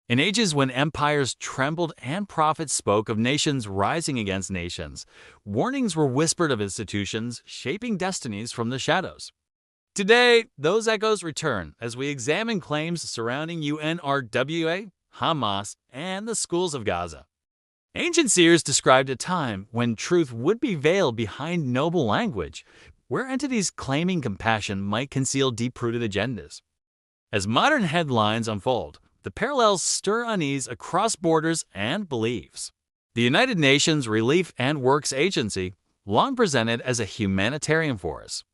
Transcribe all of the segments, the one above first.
In ages when empires trembled and prophets spoke of nations rising against nations, warnings were whispered of institutions shaping destinies from the shadows. Today, those echoes return as we examine claims surrounding UNRWA, Hamas, and the schools of Gaza. Ancient seers described a time when truth would be veiled behind noble language, where entities claiming compassion might conceal deep-rooted agendas. As modern headlines unfold, the parallels stir unease across borders and beliefs. The United Nations Relief and Works Agency, long presented as a humanitarian force,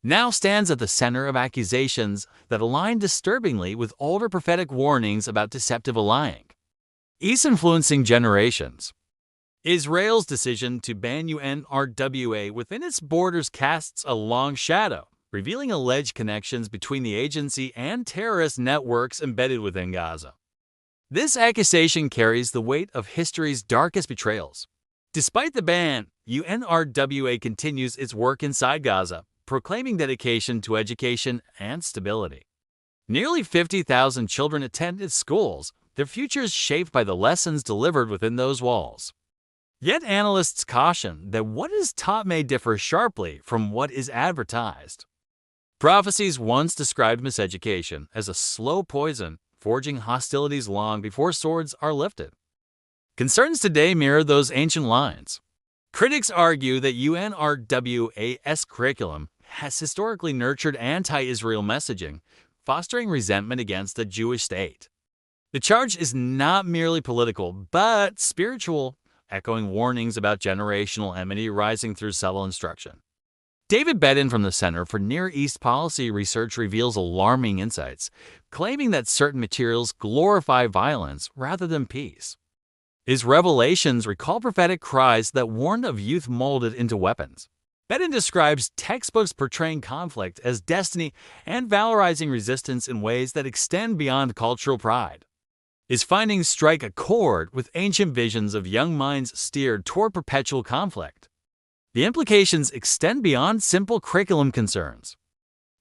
now stands at the center of accusations that align disturbingly with older prophetic warnings about deceptive allying. East influencing generations. Israel's decision to ban UNRWA within its borders casts a long shadow, revealing alleged connections between the agency and terrorist networks embedded within Gaza. This accusation carries the weight of history's darkest betrayals. Despite the ban, UNRWA continues its work inside Gaza, proclaiming dedication to education and stability. Nearly 50,000 children attend its schools, their futures shaped by the lessons delivered within those walls. Yet analysts caution that what is taught may differ sharply from what is advertised. Prophecies once described miseducation as a slow poison, forging hostilities long before swords are lifted. Concerns today mirror those ancient lines. Critics argue that UNRWA's curriculum has historically nurtured anti-Israel messaging, fostering resentment against the Jewish state. The charge is not merely political, but spiritual, echoing warnings about generational enmity rising through subtle instruction. David Bedin from the Center for Near East Policy Research reveals alarming insights, claiming that certain materials glorify violence rather than peace. His revelations recall prophetic cries that warned of youth molded into weapons. Bedin describes textbooks portraying conflict as destiny and valorizing resistance in ways that extend beyond cultural pride. His findings strike a chord with ancient visions of young minds steered toward perpetual conflict. The implications extend beyond simple curriculum concerns.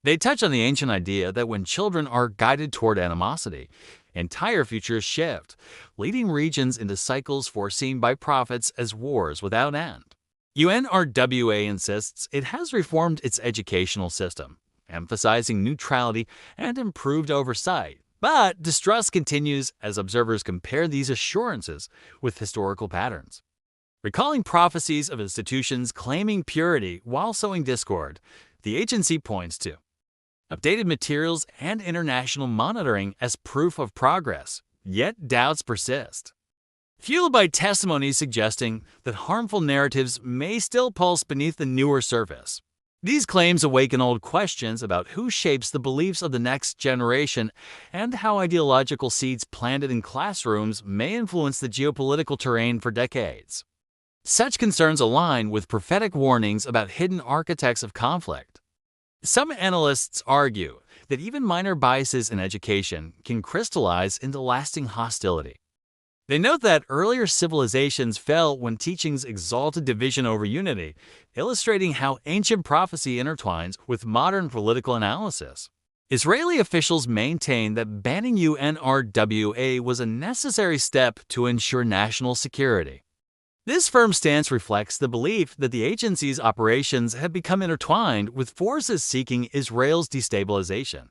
They touch on the ancient idea that when children are guided toward animosity, entire futures shift, leading regions into cycles foreseen by prophets as wars without end. UNRWA insists it has reformed its educational system, emphasizing neutrality and improved oversight. But distrust continues as observers compare these assurances with historical patterns. Recalling prophecies of institutions claiming purity while sowing discord, the agency points to updated materials and international monitoring as proof of progress, yet doubts persist. Fueled by testimonies suggesting that harmful narratives may still pulse beneath the newer surface. These claims awaken old questions about who shapes the beliefs of the next generation and how ideological seeds planted in classrooms may influence the geopolitical terrain for decades. Such concerns align with prophetic warnings about hidden architects of conflict. Some analysts argue that even minor biases in education can crystallize into lasting hostility. They note that earlier civilizations fell when teachings exalted division over unity, illustrating how ancient prophecy intertwines with modern political analysis. Israeli officials maintain that banning UNRWA was a necessary step to ensure national security. This firm stance reflects the belief that the agency's operations have become intertwined with forces seeking Israel's destabilization.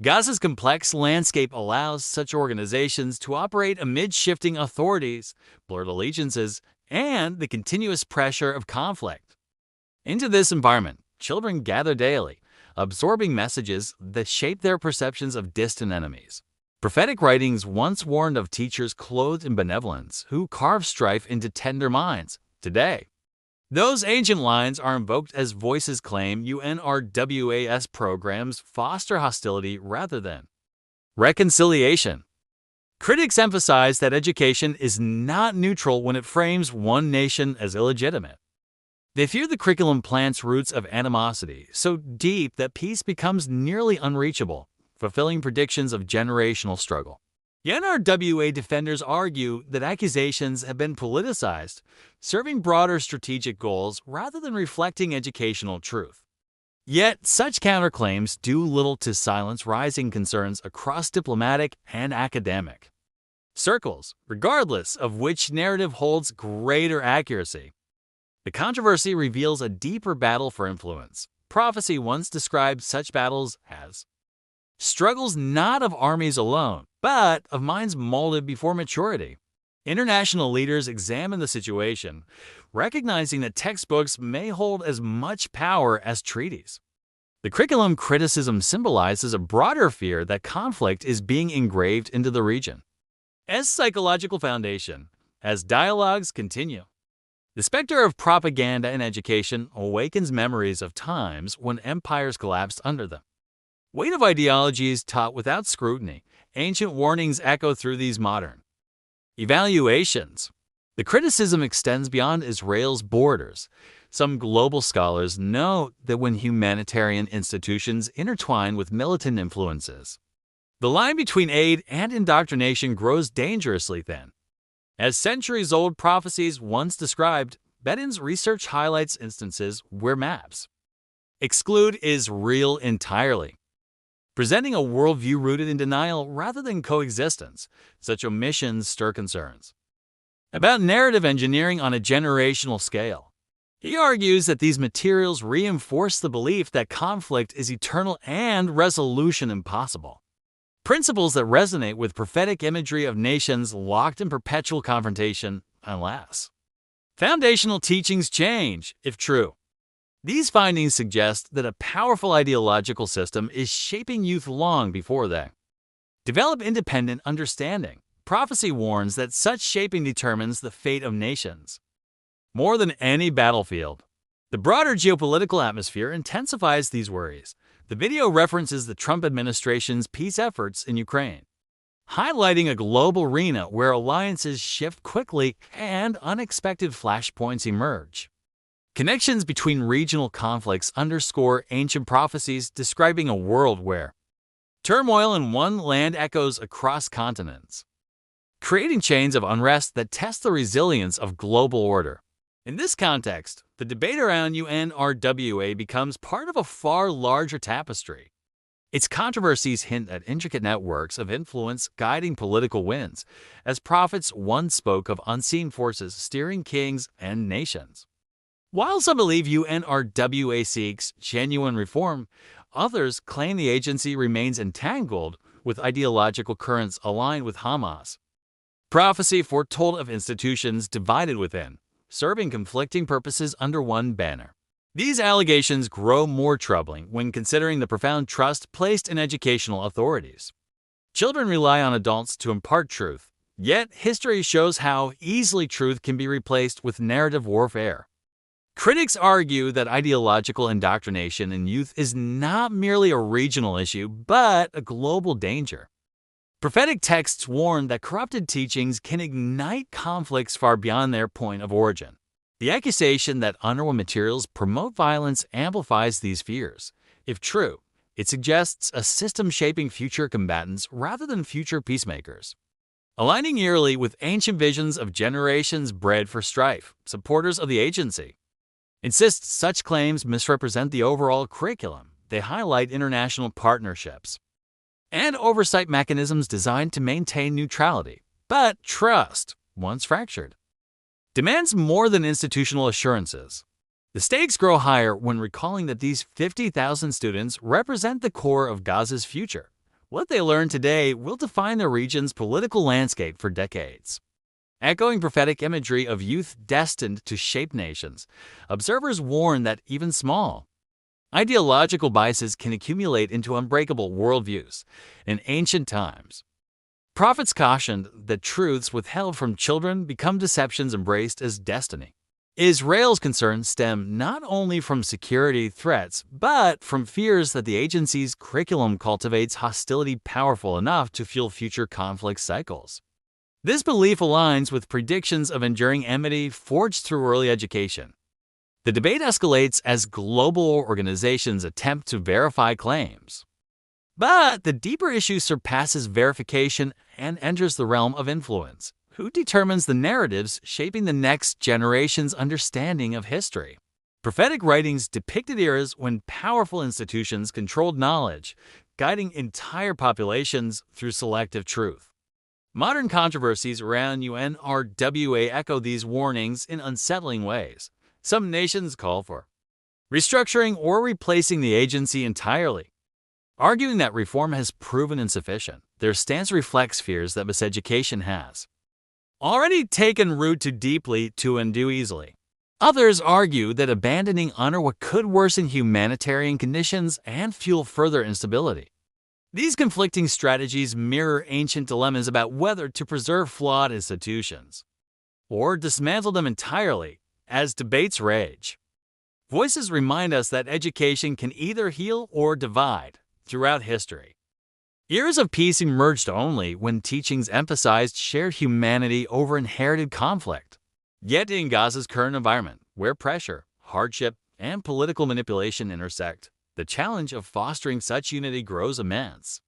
Gaza's complex landscape allows such organizations to operate amid shifting authorities, blurred allegiances, and the continuous pressure of conflict. Into this environment, children gather daily, absorbing messages that shape their perceptions of distant enemies. Prophetic writings once warned of teachers clothed in benevolence who carve strife into tender minds. Today, those ancient lines are invoked as voices claim UNRWA's programs foster hostility rather than reconciliation. Critics emphasize that education is not neutral when it frames one nation as illegitimate. They fear the curriculum plants roots of animosity so deep that peace becomes nearly unreachable, fulfilling predictions of generational struggle. UNRWA defenders argue that accusations have been politicized, serving broader strategic goals rather than reflecting educational truth. Yet, such counterclaims do little to silence rising concerns across diplomatic and academic. circles, regardless of which narrative holds greater accuracy. The controversy reveals a deeper battle for influence. Prophecy once described such battles as struggles not of armies alone, but of minds molded before maturity. International leaders examine the situation, recognizing that textbooks may hold as much power as treaties. The curriculum criticism symbolizes a broader fear that conflict is being engraved into the region. As psychological foundation, as dialogues continue, the specter of propaganda in education awakens memories of times when empires collapsed under them. Weight of ideologies taught without scrutiny, ancient warnings echo through these modern evaluations. The criticism extends beyond Israel's borders. Some global scholars note that when humanitarian institutions intertwine with militant influences, the line between aid and indoctrination grows dangerously thin. As centuries-old prophecies once described, Bedin's research highlights instances where maps exclude is real entirely, presenting a worldview rooted in denial rather than coexistence. Such omissions stir concerns about narrative engineering on a generational scale. He argues that these materials reinforce the belief that conflict is eternal and resolution impossible. Principles that resonate with prophetic imagery of nations locked in perpetual confrontation unless foundational teachings change, if true. These findings suggest that a powerful ideological system is shaping youth long before they develop independent understanding. Prophecy warns that such shaping determines the fate of nations. More than any battlefield, the broader geopolitical atmosphere intensifies these worries. The video references the Trump administration's peace efforts in Ukraine, highlighting a global arena where alliances shift quickly and unexpected flashpoints emerge. Connections between regional conflicts underscore ancient prophecies describing a world where turmoil in one land echoes across continents, creating chains of unrest that test the resilience of global order. In this context, the debate around UNRWA becomes part of a far larger tapestry. Its controversies hint at intricate networks of influence guiding political winds, as prophets once spoke of unseen forces steering kings and nations. While some believe UNRWA seeks genuine reform, others claim the agency remains entangled with ideological currents aligned with Hamas. Prophecy foretold of institutions divided within, serving conflicting purposes under one banner. These allegations grow more troubling when considering the profound trust placed in educational authorities. Children rely on adults to impart truth, yet history shows how easily truth can be replaced with narrative warfare. Critics argue that ideological indoctrination in youth is not merely a regional issue, but a global danger. Prophetic texts warn that corrupted teachings can ignite conflicts far beyond their point of origin. The accusation that UNRWA materials promote violence amplifies these fears. If true, it suggests a system shaping future combatants rather than future peacemakers. Aligning eerily with ancient visions of generations bred for strife, supporters of the agency insist such claims misrepresent the overall curriculum. They highlight international partnerships and oversight mechanisms designed to maintain neutrality. But trust, once fractured, demands more than institutional assurances. The stakes grow higher when recalling that these 50,000 students represent the core of Gaza's future. What they learn today will define the region's political landscape for decades. Echoing prophetic imagery of youth destined to shape nations, observers warn that even small ideological biases can accumulate into unbreakable worldviews. In ancient times, prophets cautioned that truths withheld from children become deceptions embraced as destiny. Israel's concerns stem not only from security threats, but from fears that the agency's curriculum cultivates hostility powerful enough to fuel future conflict cycles. This belief aligns with predictions of enduring enmity forged through early education. The debate escalates as global organizations attempt to verify claims. But the deeper issue surpasses verification and enters the realm of influence. Who determines the narratives shaping the next generation's understanding of history? Prophetic writings depicted eras when powerful institutions controlled knowledge, guiding entire populations through selective truth. Modern controversies around UNRWA echo these warnings in unsettling ways. Some nations call for restructuring or replacing the agency entirely, arguing that reform has proven insufficient. Their stance reflects fears that miseducation has already taken root too deeply to undo easily. Others argue that abandoning UNRWA could worsen humanitarian conditions and fuel further instability. These conflicting strategies mirror ancient dilemmas about whether to preserve flawed institutions or dismantle them entirely as debates rage. Voices remind us that education can either heal or divide throughout history. Eras of peace emerged only when teachings emphasized shared humanity over inherited conflict. Yet in Gaza's current environment, where pressure, hardship, and political manipulation intersect, the challenge of fostering such unity grows immense.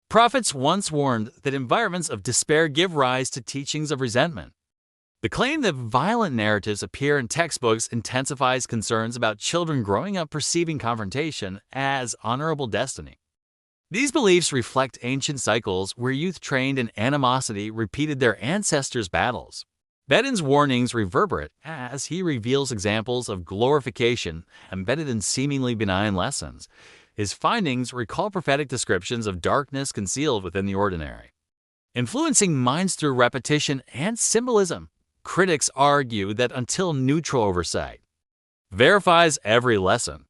Prophets once warned that environments of despair give rise to teachings of resentment. The claim that violent narratives appear in textbooks intensifies concerns about children growing up perceiving confrontation as honorable destiny. These beliefs reflect ancient cycles where youth trained in animosity repeated their ancestors' battles. Bedin's warnings reverberate as he reveals examples of glorification embedded in seemingly benign lessons. His findings recall prophetic descriptions of darkness concealed within the ordinary, influencing minds through repetition and symbolism. Critics argue that until neutral oversight verifies every lesson,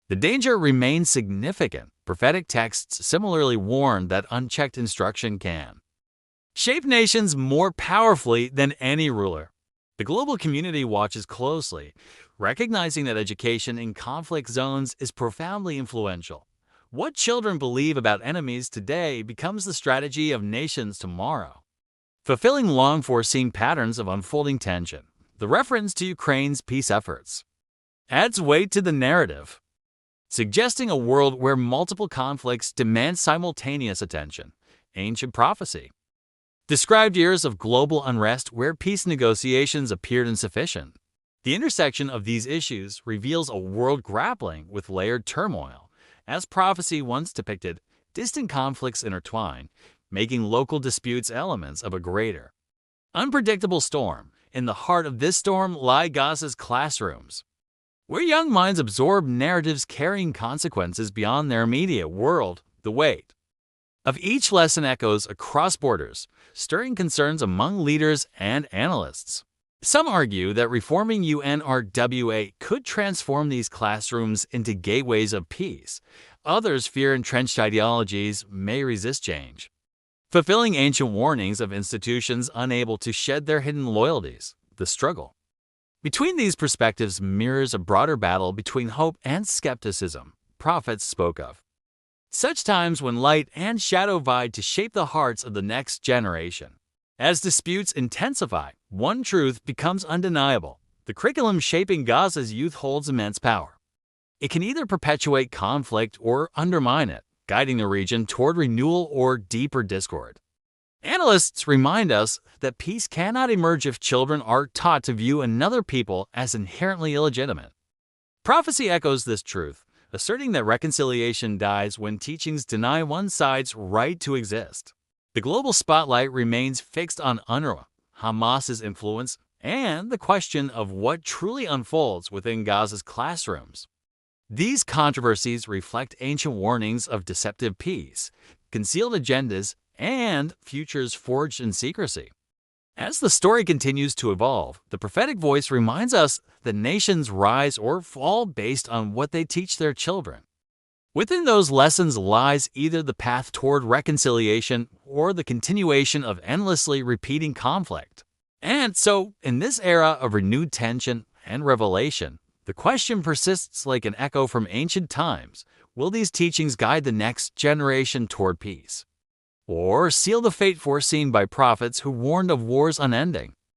the danger remains significant. Prophetic texts similarly warn that unchecked instruction can shape nations more powerfully than any ruler. The global community watches closely, recognizing that education in conflict zones is profoundly influential. What children believe about enemies today becomes the strategy of nations tomorrow, fulfilling long-foreseen patterns of unfolding tension. The reference to Ukraine's peace efforts adds weight to the narrative, suggesting a world where multiple conflicts demand simultaneous attention. Ancient prophecy described years of global unrest where peace negotiations appeared insufficient. The intersection of these issues reveals a world grappling with layered turmoil. As prophecy once depicted, distant conflicts intertwine, making local disputes elements of a greater, unpredictable storm. In the heart of this storm lie Gaza's classrooms, where young minds absorb narratives carrying consequences beyond their immediate world. The weight of each lesson echoes across borders, stirring concerns among leaders and analysts. Some argue that reforming UNRWA could transform these classrooms into gateways of peace. Others fear entrenched ideologies may resist change, fulfilling ancient warnings of institutions unable to shed their hidden loyalties. The struggle between these perspectives mirrors a broader battle between hope and skepticism prophets spoke of. Such times when light and shadow vie to shape the hearts of the next generation. As disputes intensify, one truth becomes undeniable. The curriculum shaping Gaza's youth holds immense power. It can either perpetuate conflict or undermine it, guiding the region toward renewal or deeper discord. Analysts remind us that peace cannot emerge if children are taught to view another people as inherently illegitimate. Prophecy echoes this truth, asserting that reconciliation dies when teachings deny one side's right to exist. The global spotlight remains fixed on UNRWA, Hamas's influence, and the question of what truly unfolds within Gaza's classrooms. These controversies reflect ancient warnings of deceptive peace, concealed agendas, and futures forged in secrecy. As the story continues to evolve, the prophetic voice reminds us that nations rise or fall based on what they teach their children. Within those lessons lies either the path toward reconciliation or the continuation of endlessly repeating conflict. And so, in this era of renewed tension and revelation, the question persists like an echo from ancient times. Will these teachings guide the next generation toward peace, or seal the fate foreseen by prophets who warned of wars unending?